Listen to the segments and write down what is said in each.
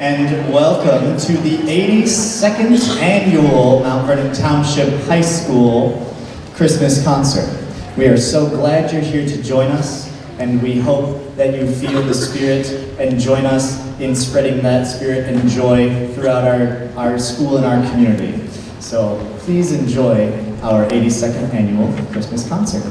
and welcome to the 82nd annual Mount Vernon Township High School Christmas concert. We are so glad you're here to join us, and we hope that you feel the spirit and join us in spreading that spirit and joy throughout our school and our community. So please enjoy our 82nd annual Christmas concert.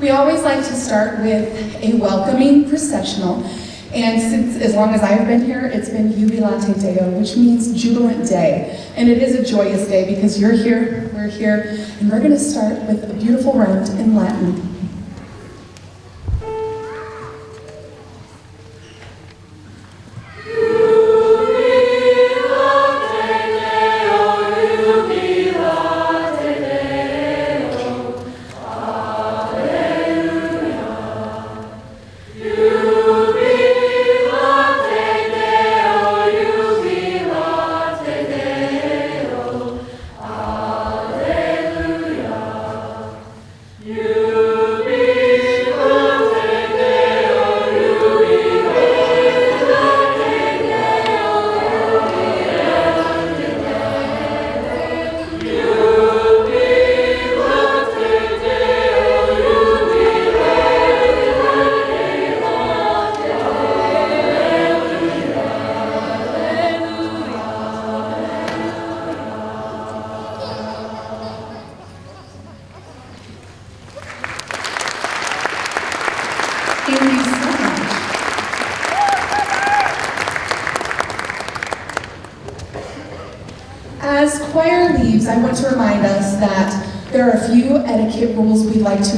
We always like to start with a welcoming processional, and since as long as I've been here, it's been Jubilate Deo, which means jubilant day. And it is a joyous day because you're here, we're here, and we're going to start with a beautiful round in Latin. As choir leaves, I want to remind us that there are a few etiquette rules we'd like to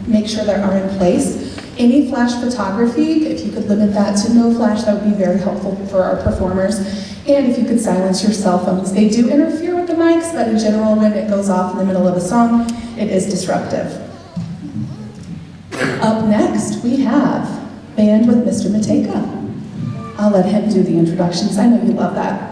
make sure that are in place. Any flash photography, if you could limit that to no flash, that would be very helpful for our performers. And if you could silence your cell phones. They do interfere with the mics, but in general, when it goes off in the middle of a song, it is disruptive. Up next, we have Band with Mr. Mateka. I'll let him do the introductions. I know you love that.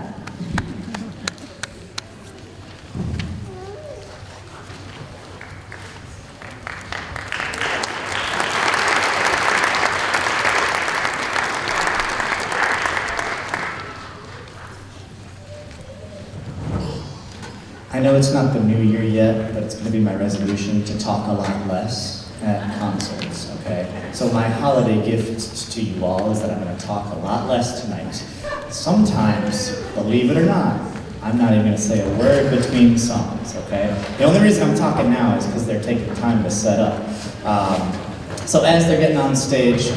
I know it's not the new year yet, but it's going to be my resolution to talk a lot less at concerts, okay? So my holiday gift to you all is that I'm going to talk a lot less tonight. Sometimes, believe it or not, I'm not even going to say a word between songs, okay? The only reason I'm talking now is because they're taking time to set up. So as they're getting on stage,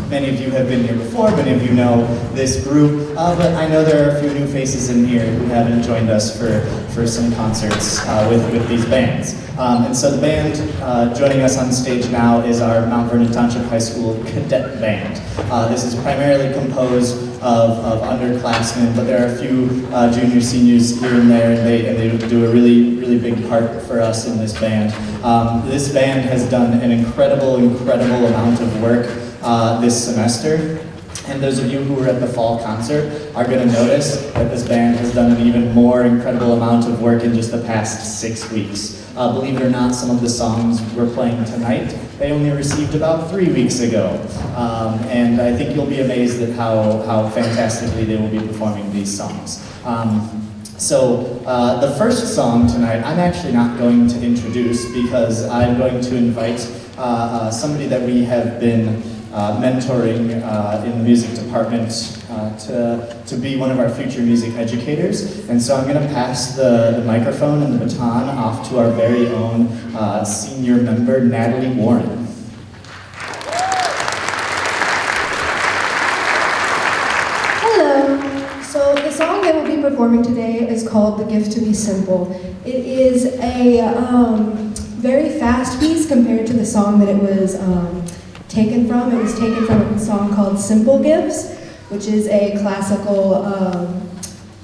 many of you have been here before, many of you know this group, but I know there are a few new faces in here who haven't joined us for some concerts with these bands. And so the band joining us on stage now is our Mount Vernon Township High School Cadet Band. This is primarily composed of underclassmen, but there are a few junior seniors here and there, and they do a really big part for us in this band. This band has done an incredible amount of work this semester. And those of you who were at the fall concert are going to notice that this band has done an even more incredible amount of work in just the past 6 weeks. Believe it or not, some of the songs we're playing tonight, they only received about 3 weeks ago. And I think you'll be amazed at how fantastically they will be performing these songs. So the first song tonight, I'm actually not going to introduce because I'm going to invite somebody that we have been mentoring in the music department to be one of our future music educators. And so I'm going to pass the microphone and the baton off to our very own senior member, Natalie Warren. Hello. So the song that we'll be performing today is called The Gift to Be Simple. It is a very fast piece compared to the song that it was taken from. It was taken from a song called Simple Gifts, which is a classical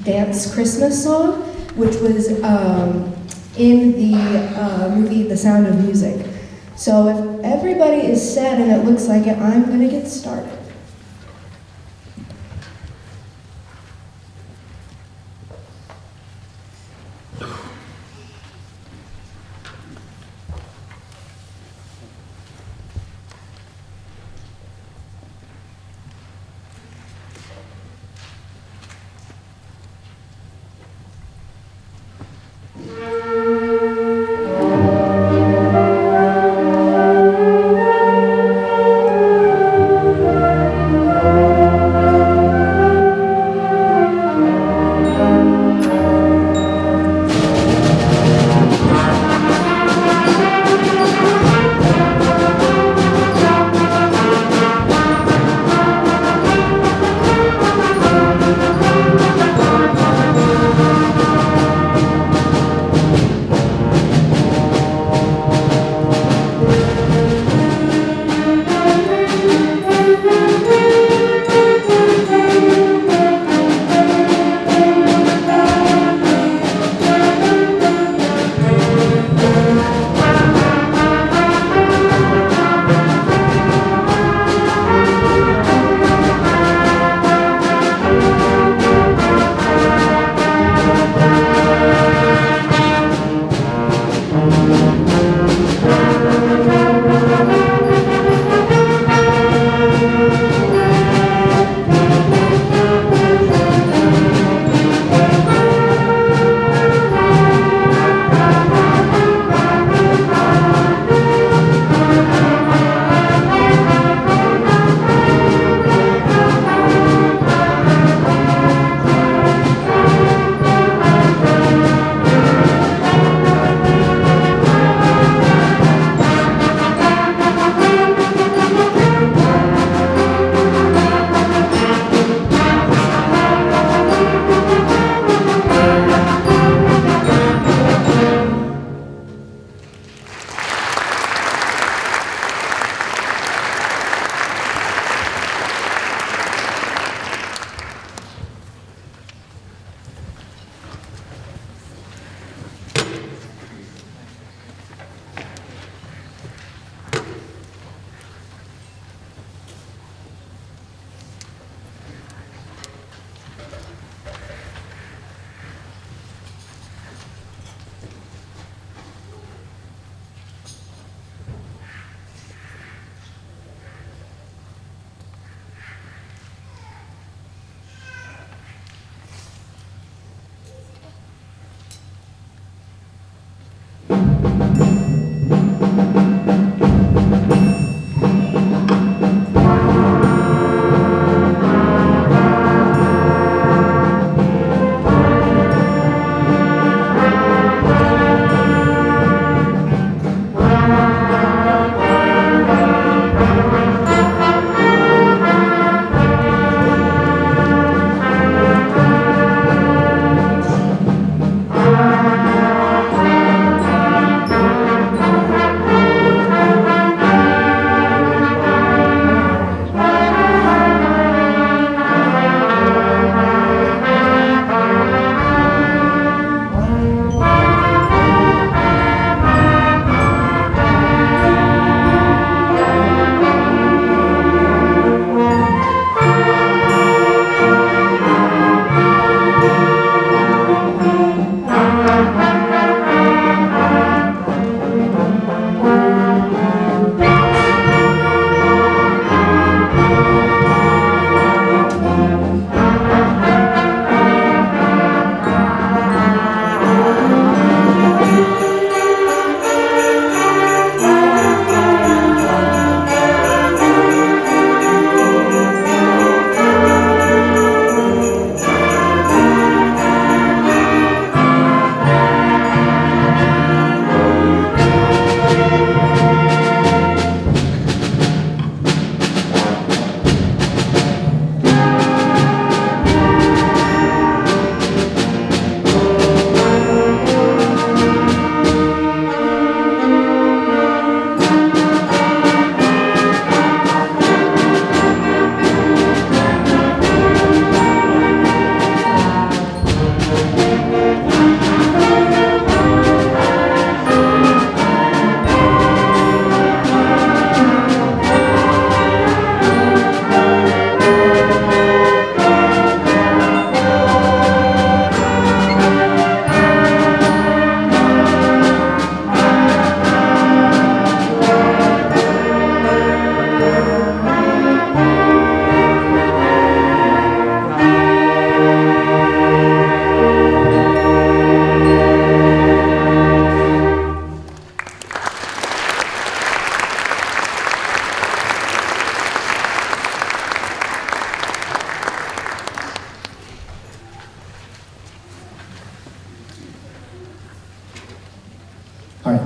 dance Christmas song, which was in the movie The Sound of Music. So if everybody is set and it looks like it, I'm going to get started.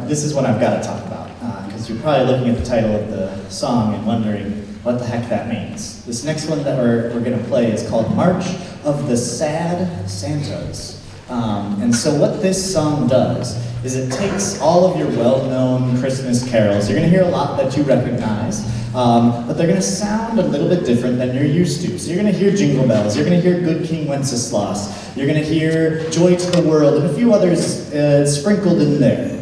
this is what I've got to talk about, because you're probably looking at the title of the song and wondering what the heck that means. This next one that we're going to play is called March of the Sad Santas. And so what this song does is it takes all of your well-known Christmas carols. You're going to hear a lot that you recognize, but they're going to sound a little bit different than you're used to. So you're going to hear Jingle Bells, you're going to hear Good King Wenceslas, you're going to hear Joy to the World, and a few others sprinkled in there.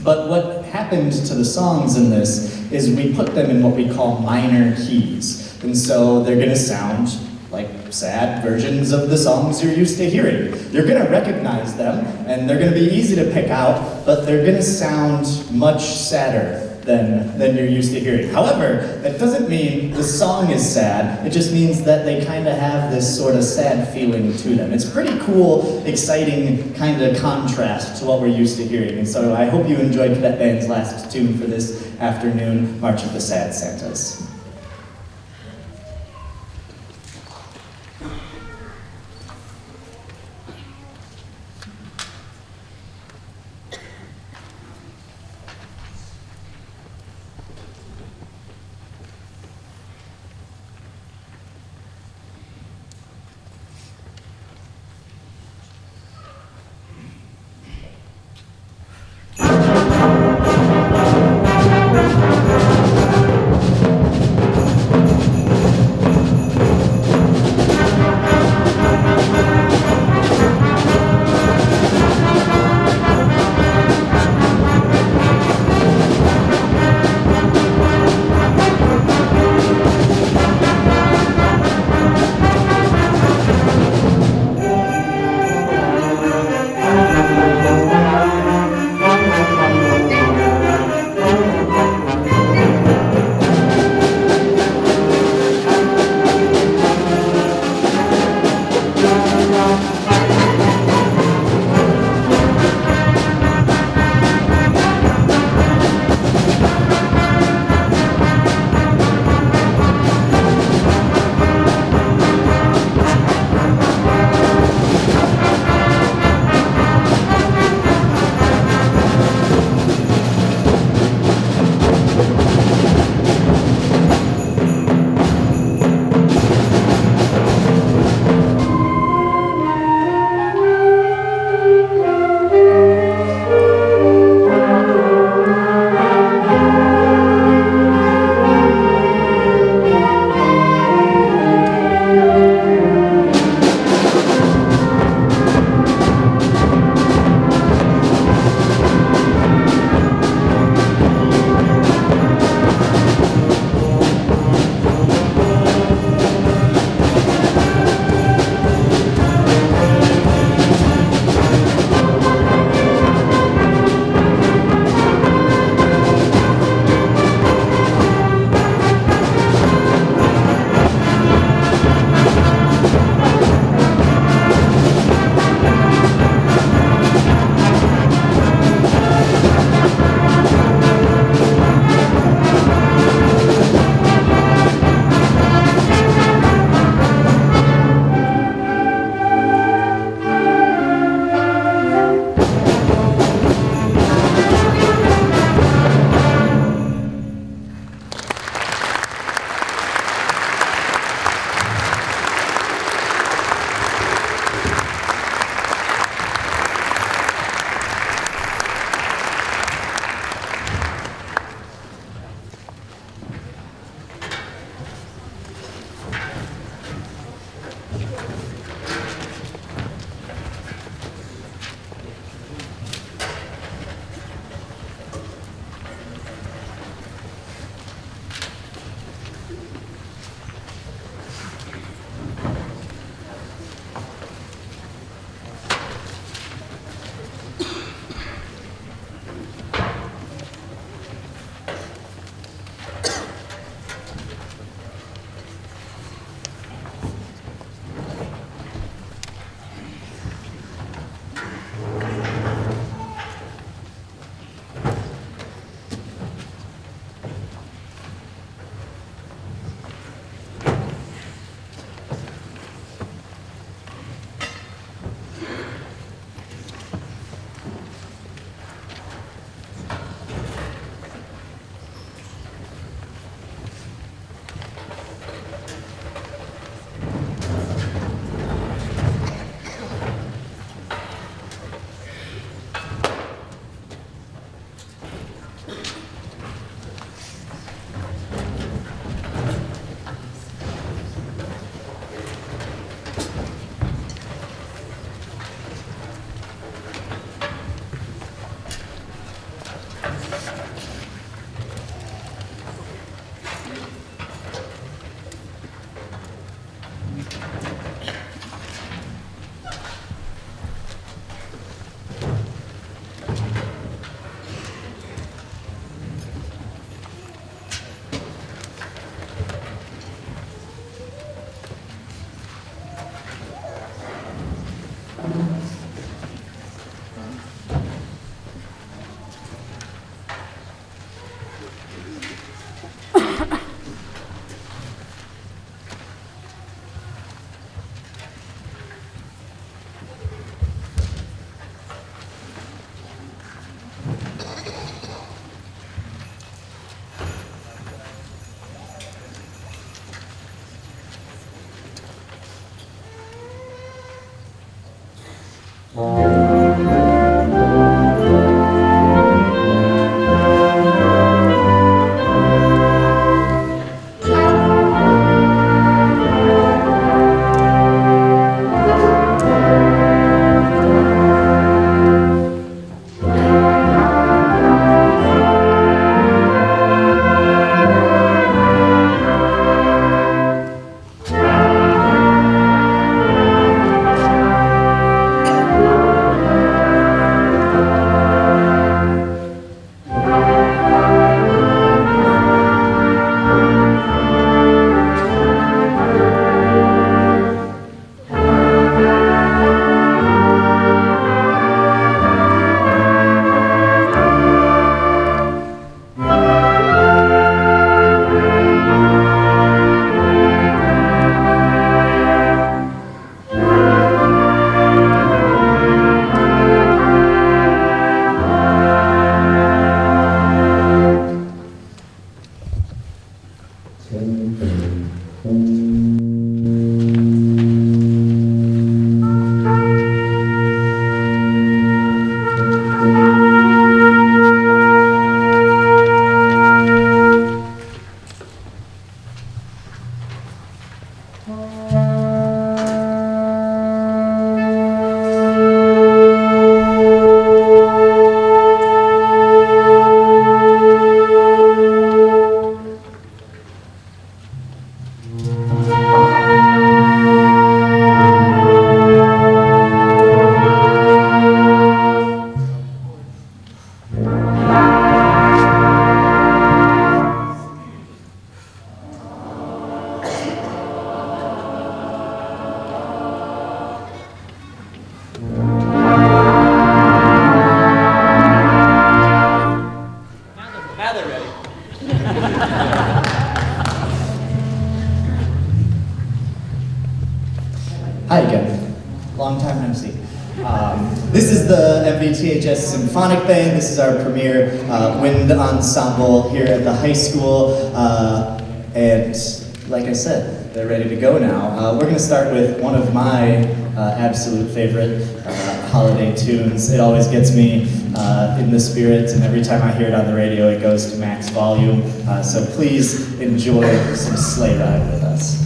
But what happened to the songs in this is we put them in what we call minor keys. And so they're going to sound like sad versions of the songs you're used to hearing. You're going to recognize them, and they're going to be easy to pick out, but they're going to sound much sadder than you're used to hearing. However, that doesn't mean the song is sad, it just means that they kind of have this sort of sad feeling to them. It's pretty cool, exciting kind of contrast to what we're used to hearing, and so I hope you enjoyed Cadet Band's last tune for this afternoon, March of the Sad Santas. Hi again, long time no see. This is the MVTHS Symphonic Band. This is our premier wind ensemble here at the high school. And like I said, they're ready to go now. We're gonna start with one of my absolute favorite holiday tunes. It always gets me in the spirit, and every time I hear it on the radio, it goes to max volume. So please enjoy some Sleigh Ride with us.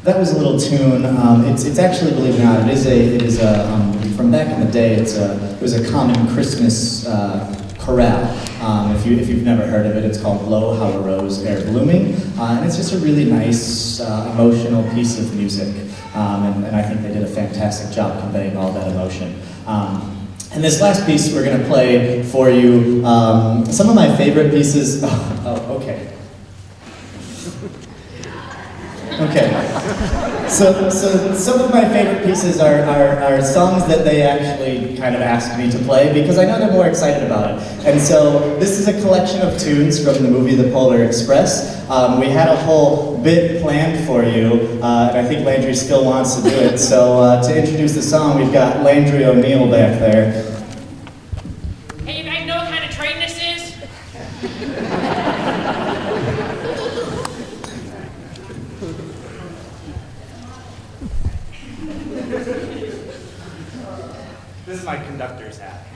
That was a little tune. It's actually, believe it or not, it is a from back in the day. It was a common Christmas chorale. If you've never heard of it, it's called "Lo, How a Rose Ere Blooming," and it's just a really nice, emotional piece of music. And I think they did a fantastic job conveying all that emotion. And this last piece we're going to play for you, some of my favorite pieces. Oh, okay. Okay. So some of my favorite pieces are songs that they actually kind of asked me to play because I know they're more excited about it. And so this is a collection of tunes from the movie The Polar Express. We had a whole bit planned for you, and I think Landry still wants to do it. So to introduce the song, we've got Landry O'Neill back there. Hey, you guys know what kind of train this is? This is my conductor's hat.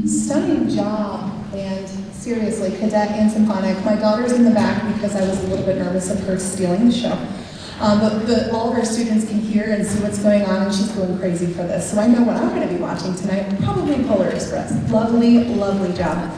Stunning job, and seriously, cadet and symphonic. My daughter's in the back because I was a little bit nervous of her stealing the show. But all of our students can hear and see what's going on, and she's going crazy for this. So I know what I'm going to be watching tonight, probably Polar Express. Lovely, lovely job.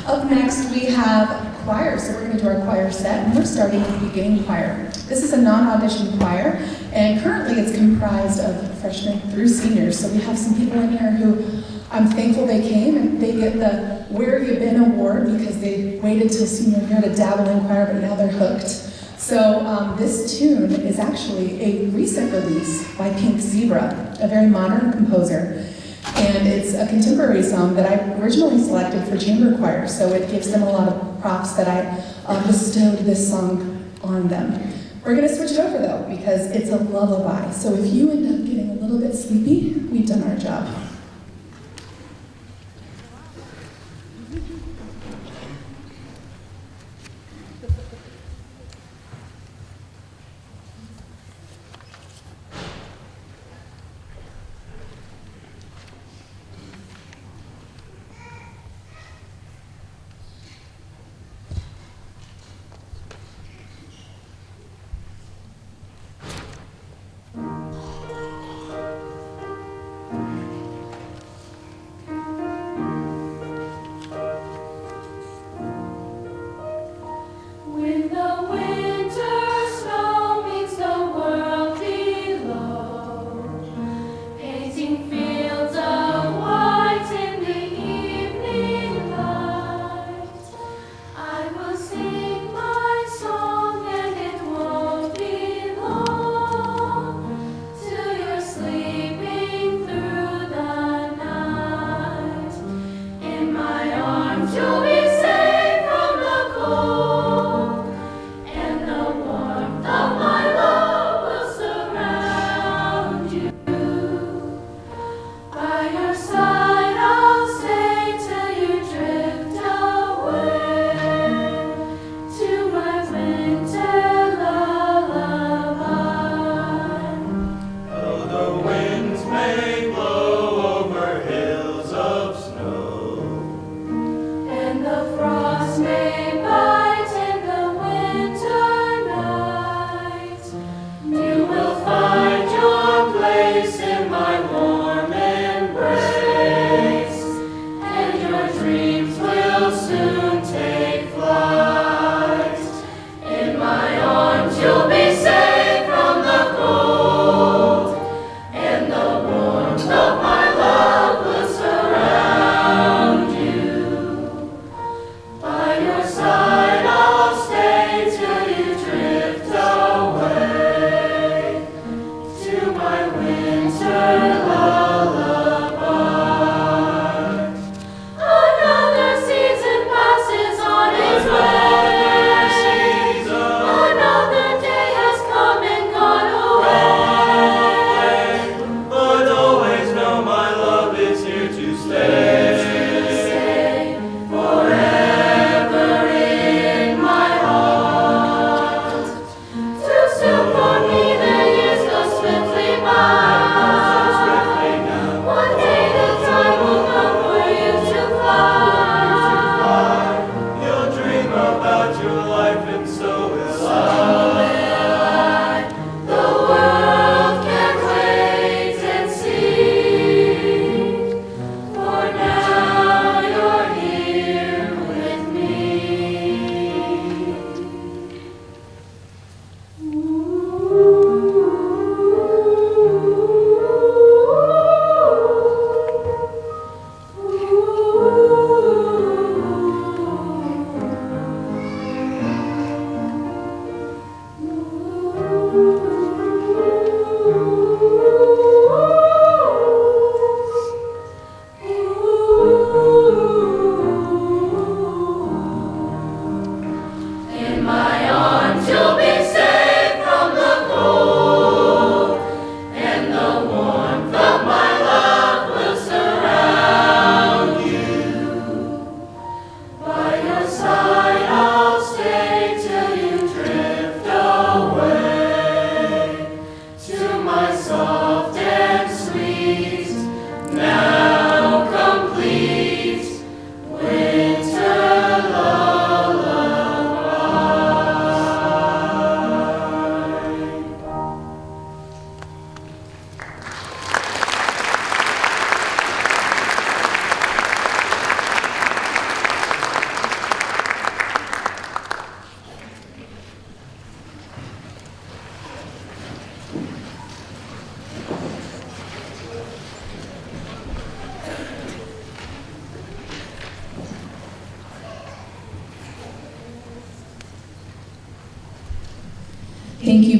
Up next, we have choir. So we're going to do our choir set, and we're starting with beginning choir. This is a non-audition choir, and currently it's comprised of freshmen through seniors. So we have some people in here who I'm thankful they came, and they get the Where You Been award because they waited till senior year to dabble in choir, but now they're hooked. So this tune is actually a recent release by Pink Zebra, a very modern composer. And it's a contemporary song that I originally selected for chamber choir, so it gives them a lot of props that I bestowed this song on them. We're going to switch it over though, because it's a lullaby. So if you end up getting a little bit sleepy, we've done our job.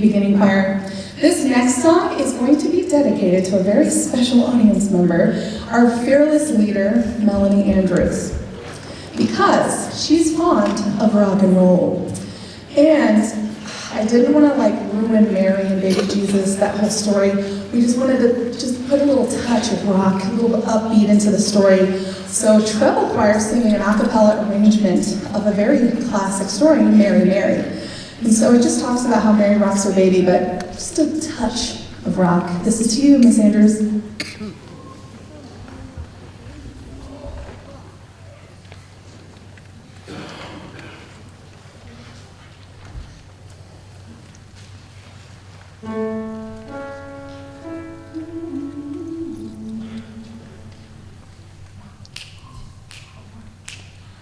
beginning choir. This next song is going to be dedicated to a very special audience member, our fearless leader, Melanie Andrews, because she's fond of rock and roll. And I didn't want to ruin Mary and baby Jesus, that whole story. We just wanted to just put a little touch of rock, a little upbeat into the story. So treble choir singing an a cappella arrangement of a very classic story, Mary, Mary. And so it just talks about how Mary rocks her baby, but just a touch of rock. This is to you, Miss Andrews.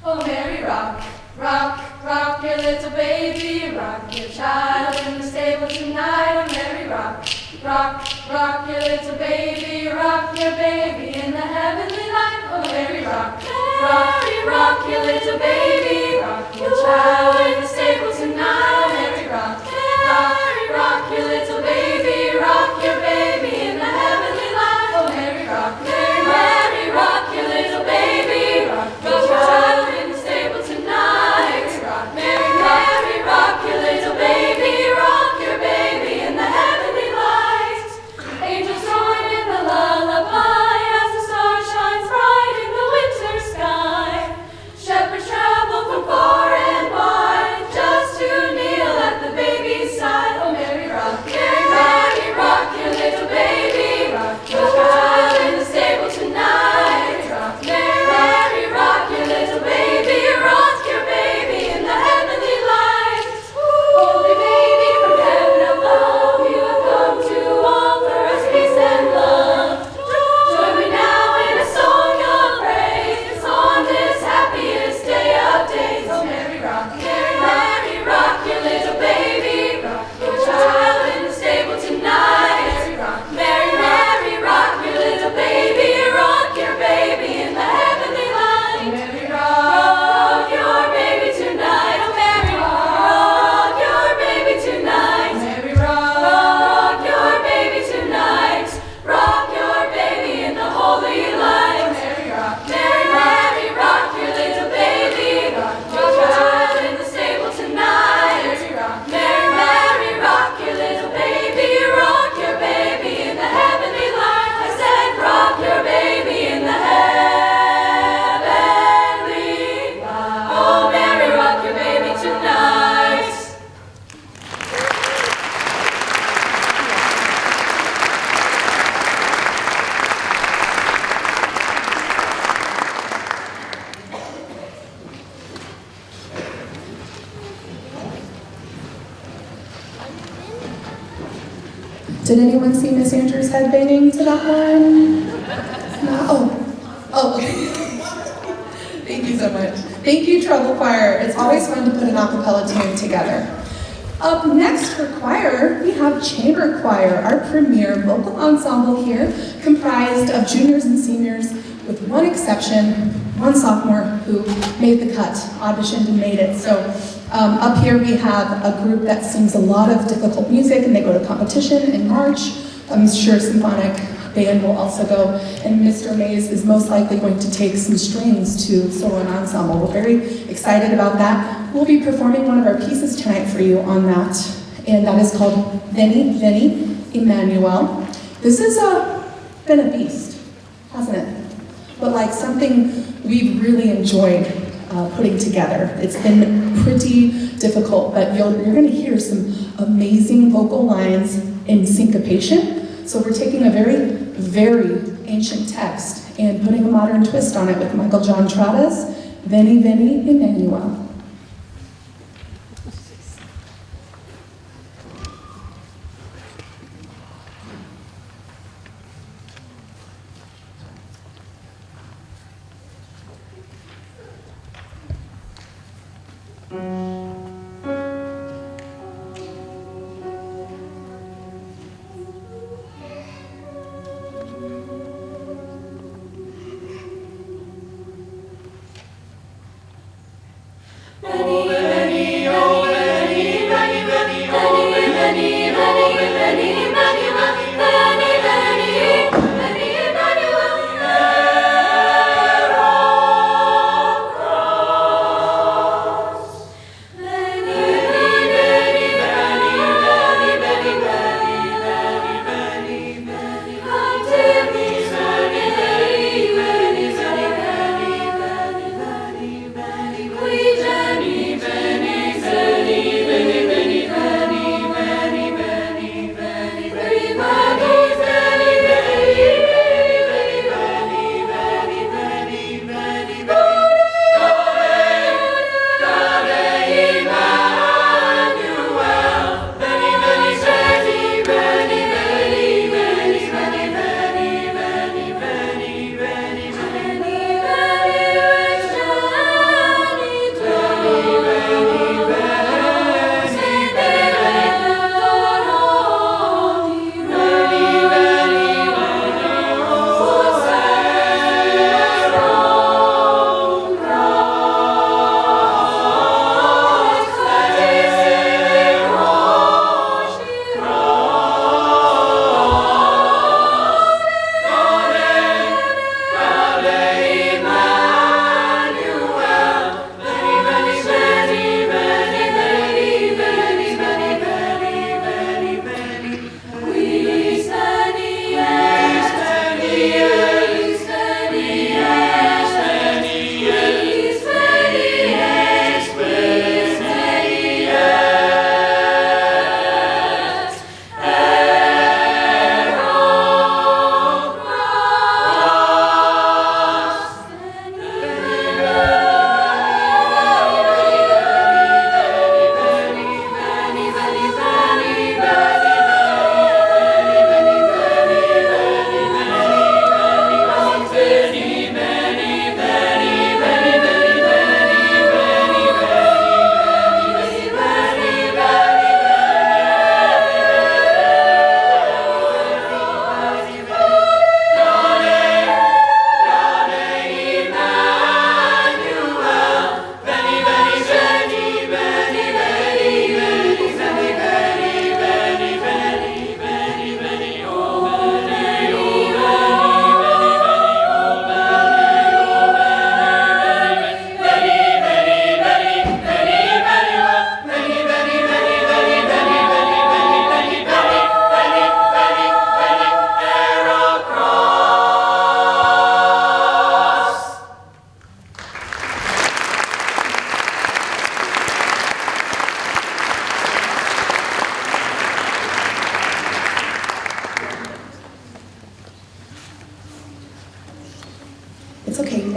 Oh, Mary, rock, rock, rock your little baby, rock your child in the stable tonight. Oh, Mary, rock, rock, rock your little baby, rock your baby in the heavenly light. Oh, Mary, rock, rock, rock your little baby, rock your child in the stable tonight. Oh, Mary, rock, rock, rock your little baby, rock your baby in the heavenly light. Oh, Mary, rock, Mary, Mary, rock your little baby, rock your child. Mary, rock your little baby, rock your baby in the heavenly light. Angels join in the lullaby as the star shines bright in the winter sky. Shepherds travel from far and wide just to kneel at the baby's side. Oh, Mary, rock, Mary, rock your little baby, rock your child in the stable tonight. Mary, rock your little baby, rock your baby in the heavenly light. Holy baby from heaven above, you have come to offer us peace and love. Join me now in a song of praise on this happiest day of days. Oh, Mary, rock, Mary, rock your little baby, rock your child in the stable tonight. Mary, Mary, rock your little baby, rock your baby in the heavenly light. Mary, rock your baby tonight. Oh, Mary, rock your baby tonight. Mary, rock your baby tonight. Rock your baby in the holy light. Mary, rock, Mary, rock your little baby, rock your child in the stable tonight. Mary, rock your little baby, rock your baby in the heavenly light. I said, rock your baby in the heavenly light. Oh, Mary, rock your baby tonight. Did anyone see Miss Andrews headbanging to that one? No? Oh, okay. Thank you so much. Thank you, treble choir. It's always fun to put an a cappella tune together. Up next for choir, we have chamber choir, our premier vocal ensemble here, comprised of juniors and seniors, with one exception, one sophomore who made the cut, auditioned and made it. So up here we have a group that sings a lot of difficult music, and they go to competition in March. I'm sure symphonic band will also go, and Mr. Mays is most likely going to take some strings to solo and ensemble. We're very excited about that. We'll be performing one of our pieces tonight for you on that, and that is called Veni Veni, Emmanuel. This has been a beast, hasn't it? But like something we've really enjoyed putting together. It's been pretty difficult, but you're going to hear some amazing vocal lines in syncopation. So we're taking a very, very ancient text and putting a modern twist on it with Michael John Trotta's Veni Veni, Emmanuel.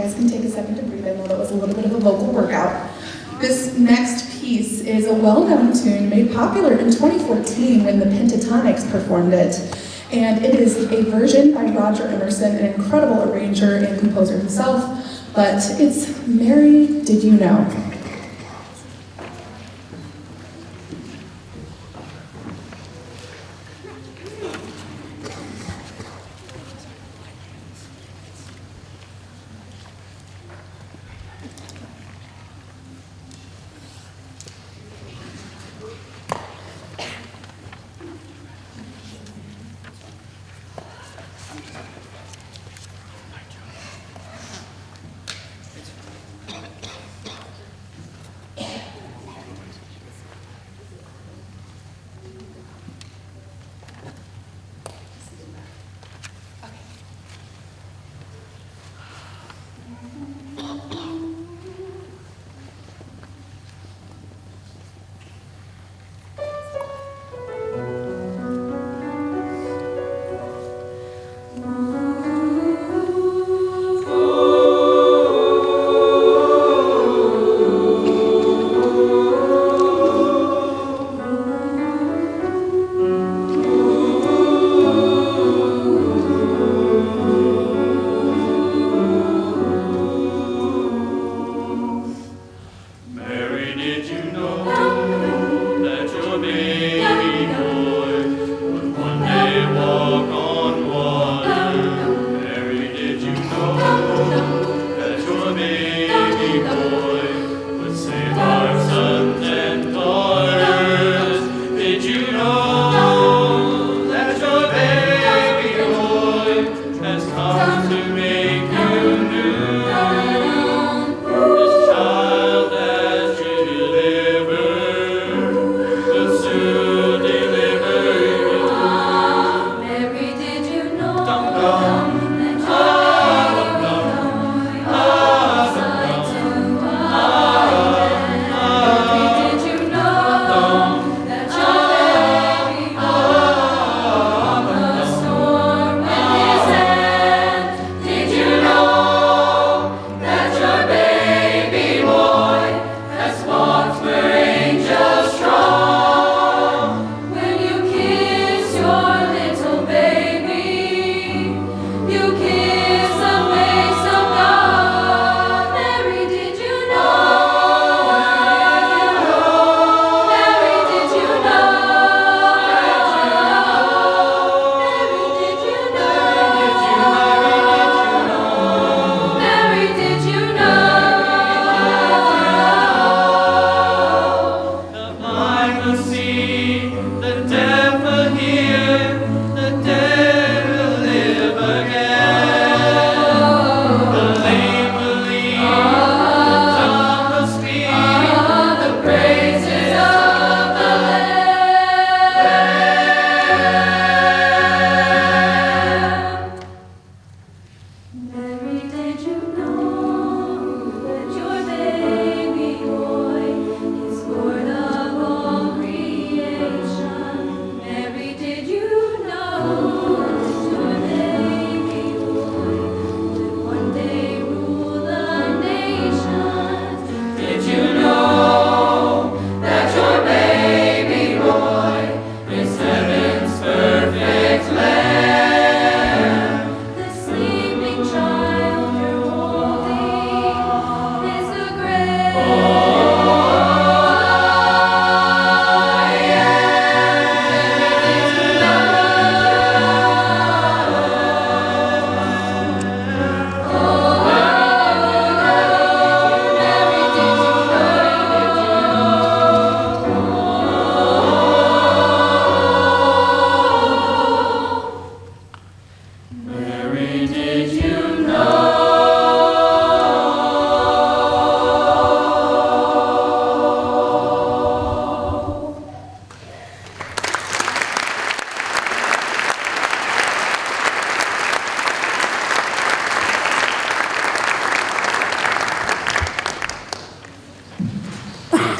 guys can take a second to breathe. I know that was a little bit of a vocal workout. This next piece is a well-known tune made popular in 2014 when the Pentatonics performed it. And it is a version by Roger Emerson, an incredible arranger and composer himself, but it's Mary, Did You Know?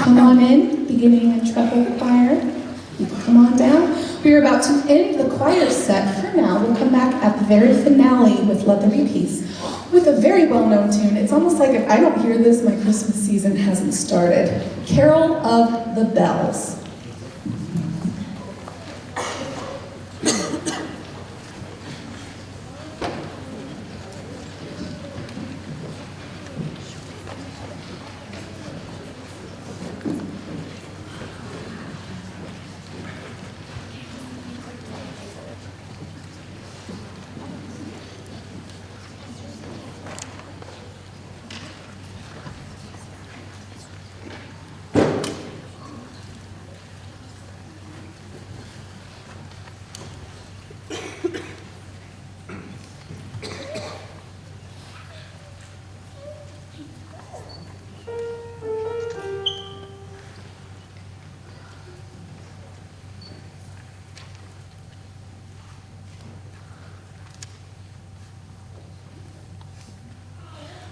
Come on in, beginning and treble choir. You can come on down. We are about to end the choir set for now. We'll come back at the very finale with Let There Be Peace. with a very well-known tune. It's almost like if I don't hear this, my Christmas season hasn't started. Carol of the Bells.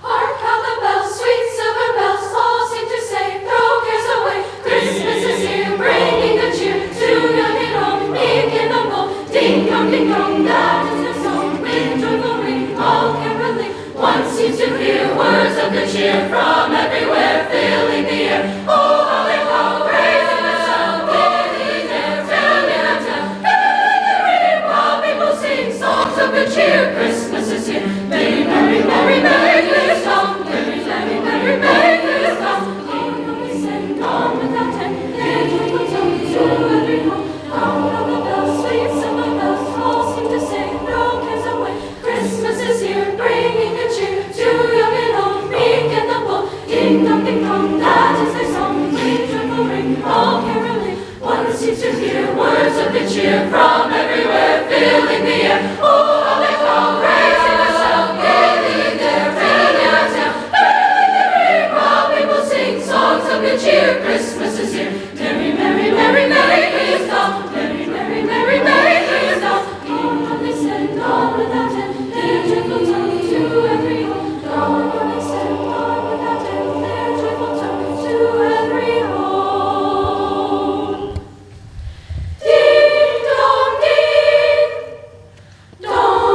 Hark how the bells, sweet silver bells, all seem to say, throw cares away. Christmas is here, bringing good cheer to young and old, meek and humble. Ding dong, that is their song. With joyful ring, all caroling. One seems to hear words of good cheer from everywhere, filling the air. Oh, holly how, raising the sound, gayly dance, filling the town, filling the ring, while people sing songs of good cheer. Christmas is here. Merry, merry, merry, merry Christmas. Merry, merry, merry, merry Christmas. King we send on without end, their joyful tones to every home. How the bells, sweet silver bells, all seem to say, throw cares away. Christmas is here, bringing good cheer to young and old, meek and humble. Ding dong, that is their song. With joyful ring, all caroling. One seems to hear words of good cheer from everywhere, filling the air. Oh, holly how, raising the sound, gayly there, filling our town, filling the ring, while people sing songs of good cheer. Christmas is here. Merry, merry, merry, merry Christmas. Merry, merry, merry, merry Christmas. Oh, they send on without end, their joyful tones to every home. Oh, they send on without end, their joyful tones to every home. Ding dong, ding dong.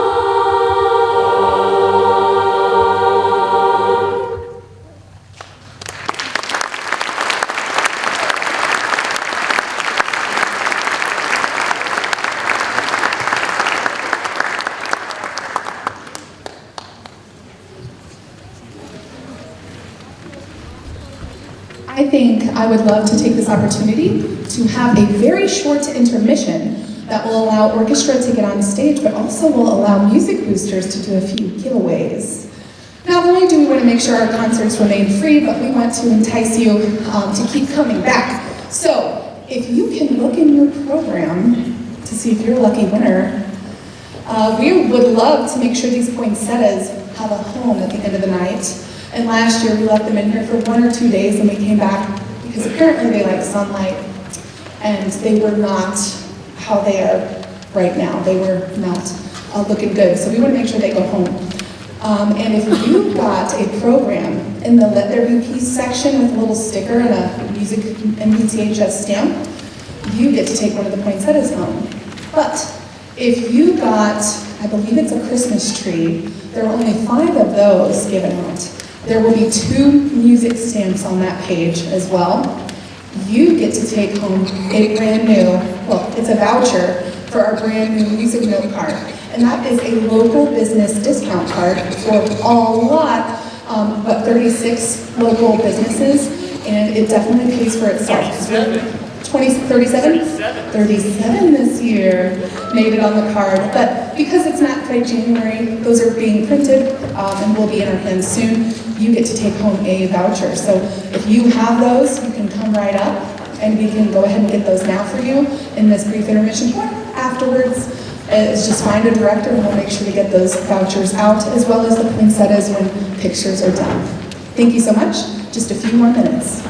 I think I would love to take this opportunity to have a very short intermission that will allow orchestra to get on stage, but also will allow music boosters to do a few giveaways. Not only do we want to make sure our concerts remain free, but we want to entice you to keep coming back. So, if you can look in your program to see if you're a lucky winner, we would love to make sure these poinsettias have a home at the end of the night. And last year we left them in here for 1 or 2 days and we came back because apparently they like sunlight and they were not how they are right now. They were not looking good. So we want to make sure they go home. And if you got a program in the Let There Be Peace section with a little sticker and a music MVTHS stamp, you get to take one of the poinsettias home. But if you got, I believe it's a Christmas tree, there are only 5 of those given out. There will be 2 music stamps on that page as well. You get to take home a brand new, well, it's a voucher for our brand new music note card. And that is a local business discount card for a lot, but 36 local businesses, and it definitely pays for itself. 37 this year made it on the card, but because it's not quite January, those are being printed and will be in our hands soon. You get to take home a voucher. So if you have those, you can come right up and we can go ahead and get those now for you in this brief intermission. Or afterwards, is just find a director and we'll make sure to get those vouchers out, as well as the poinsettias when pictures are done. Thank you so much. Just a few more minutes.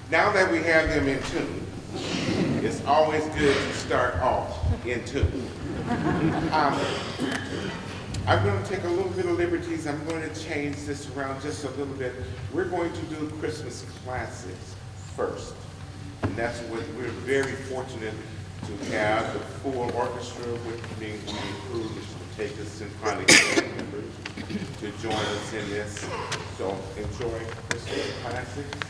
Now that we have them in tune, it's always good to start off in tune. I'm going to take a little bit of liberties. I'm going to change this around just a little bit. We're going to do Christmas classics first. And that's what we're very fortunate to have the full orchestra with me. We include the Taker Symphonic Band members to join us in this. So enjoy Christmas classics.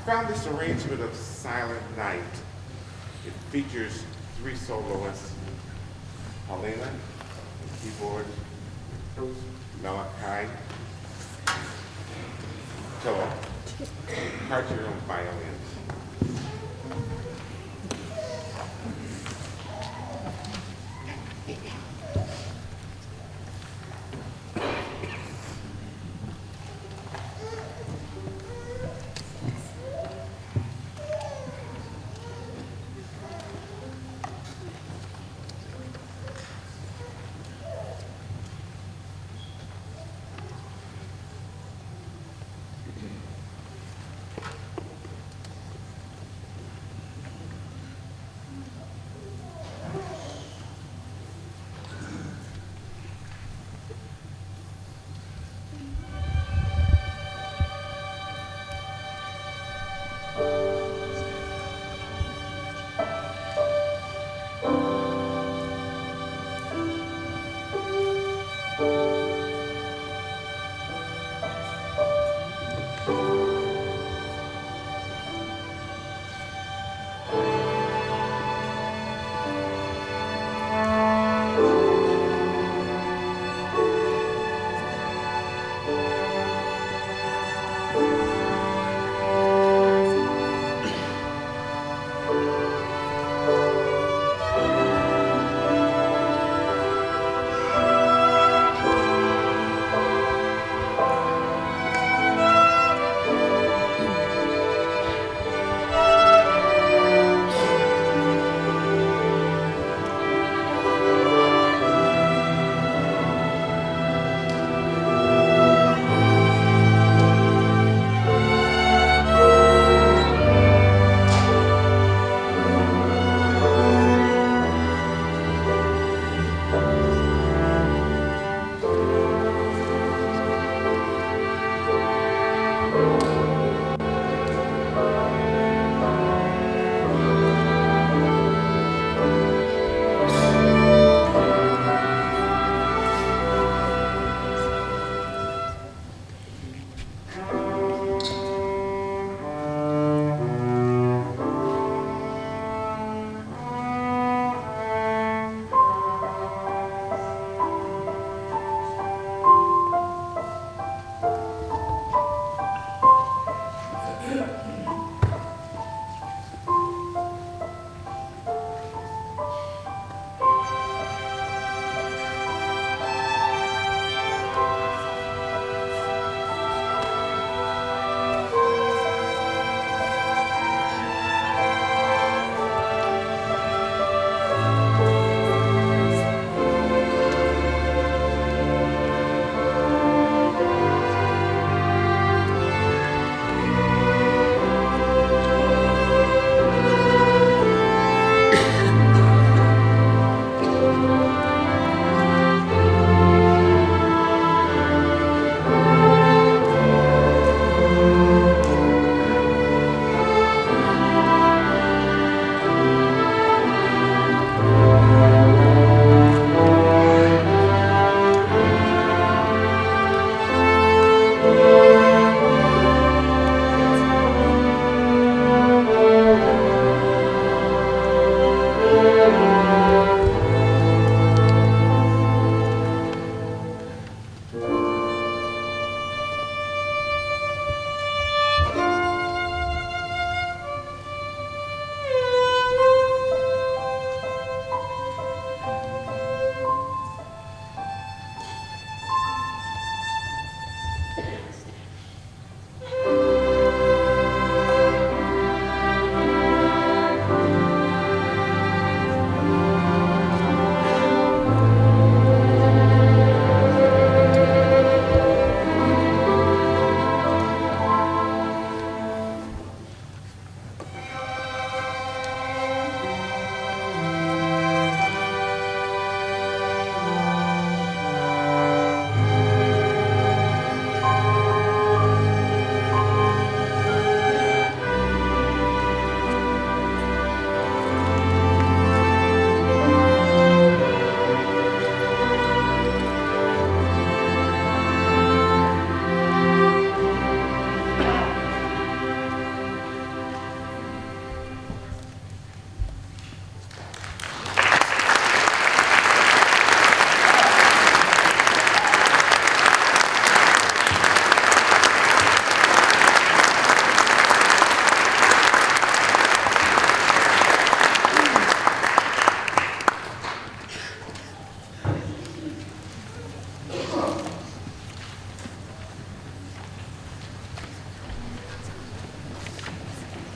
found this arrangement of Silent Night. It features 3 soloists, Paulina, keyboard, Malachi, cello, Cartier on violin.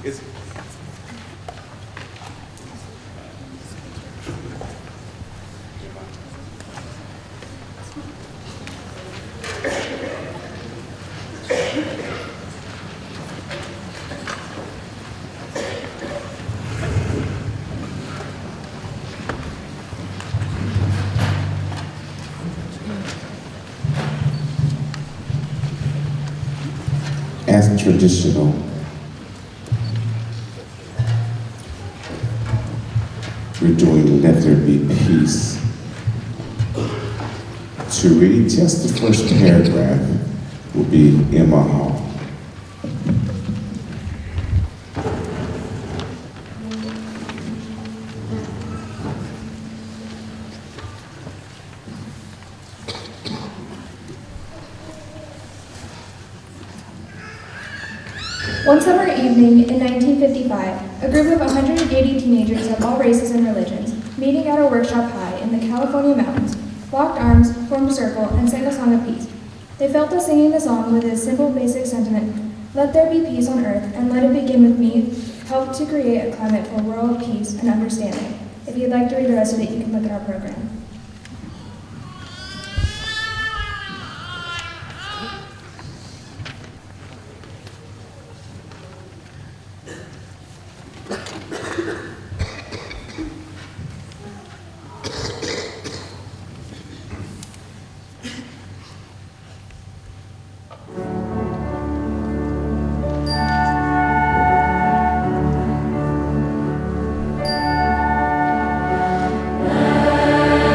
It's, as traditional, we're doing Let There Be Peace. To read just the first paragraph will be Emma Hall. One summer evening in 1955, a group of 180 teenagers of all races and religions, meeting at a workshop high in the California mountains, locked arms, formed a circle, and sang a song of peace. They felt that singing the song with its simple basic sentiment, "Let there be peace on earth, and let it begin with me," helped to create a climate for world peace and understanding. If you'd like to read the rest of it, you can look at our program. Let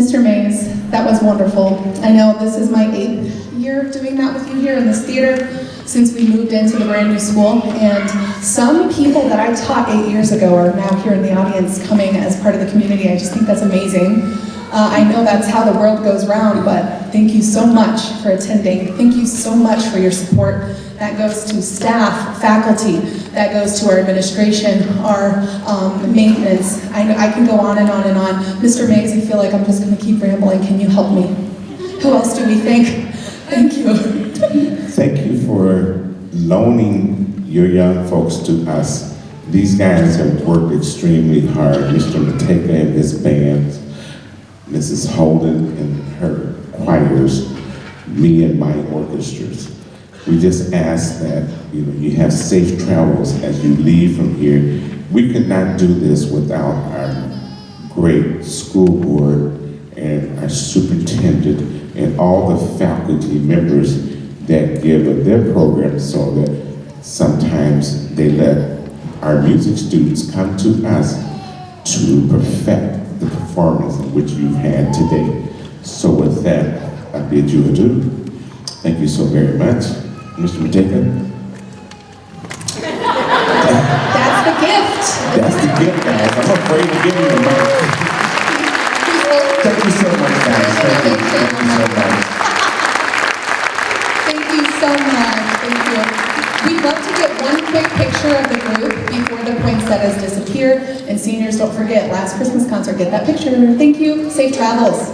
Mr. Mays, that was wonderful. I know this is my 8th year doing that with you here in this theater since we moved into the brand new school. And some people that I taught 8 years ago are now here in the audience coming as part of the community. I just think that's amazing. I know that's how the world goes round, but thank you so much for attending. Thank you so much for your support. That goes to staff, faculty, that goes to our administration, our maintenance. I can go on and on and on. Mr. Mays, I feel like I'm just gonna keep rambling. Can you help me? Who else do we thank? Thank you. Thank you for loaning your young folks to us. These guys have worked extremely hard. Mr. Mateka and his band, Mrs. Holden and her choirs, me and my orchestras. We just ask that you have safe travels as you leave from here. We could not do this without our great school board and our superintendent and all the faculty members that give of their program, so that sometimes they let our music students come to us to perfect the performance which you've had today. So with that, I bid you adieu. Thank you so very much. Mr. Mateka? That's the gift. That's the gift, guys. I'm afraid to give you the mic. Thank you so much, guys. Thank you. Thank you so much. Thank you so much. Thank you. We'd love to get one quick picture of the group before the poinsettias disappear. And seniors, don't forget, last Christmas concert, get that picture. Thank you. Safe travels.